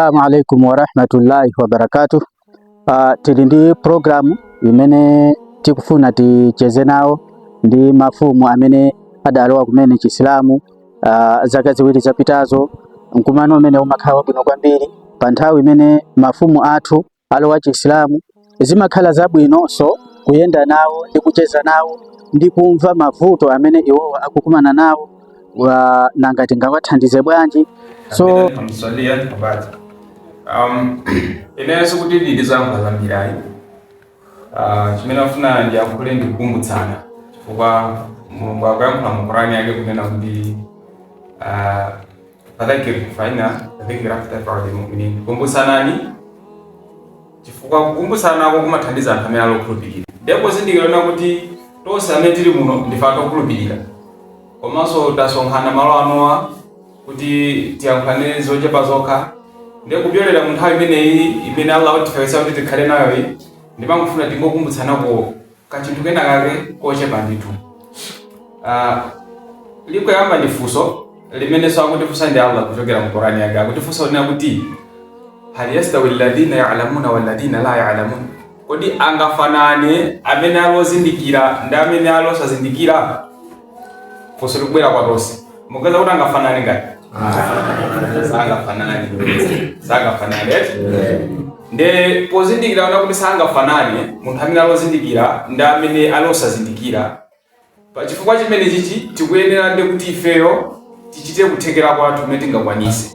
Assalamu alaikum warahmatullahi wabarakatuh. Tili ndi programu imene tikufuna ticheze nawo ndi mafumu amene adalowa kumene Chisilamu zaka ziwiri zapitazo. Mkumano umene umakhala bwino kwambiri pa nthawi imene mafumu athu alowa Chisilamu, zimakhala zabwinonso kuyenda nawo ndi kucheza nawo ndi kumva mavuto amene iwowa akukumana nawo nanga tingawathandize bwanji. So ineso kuti ndizanga zambirayi chimene afuna ndi akule ndi kukumbutsana chifukwa Mulungu akuyankhula mu Qur'ani yake kunena kuti fadhakir faina dhikra tanfa'ul mu'minin, kumbutsanani chifukwa kukumbutsana kumathandiza anthu amene alokhulupirira. Ndipo zindikira kuti tonse amene tili muno ndife okhulupirira, komanso tasonkhana malo anowa kuti tiyankhulane zochepa zokha. Ndiye kupyolera mu nthawi imeneyi imene Allah watifesa kuti tikhale nayo iyi, ndimangofuna tingokumbutsanako kachinthu kena kake kochepa ndithu. Likoyamba ndi funso limene akutifunsa ndi Allah kuchokera mu Qur'ani yake, akutifunsa kuti hal yastawi alladhina ya'lamuna walladhina la ya'lamun, kodi angafanane amene alozindikira ndi amene alosazindikira? Funso likubwera kwa tonse, mukaza kuti angafanane ngati sangafanane nde pozindikira ona kuti sangafanane munthu amene alozindikira ndi amene alosazindikira. Pachifukwa chimene chichi tikuyenera ndi kuti ifeyo tichite kuthekera kwathu kumene tingakwanise.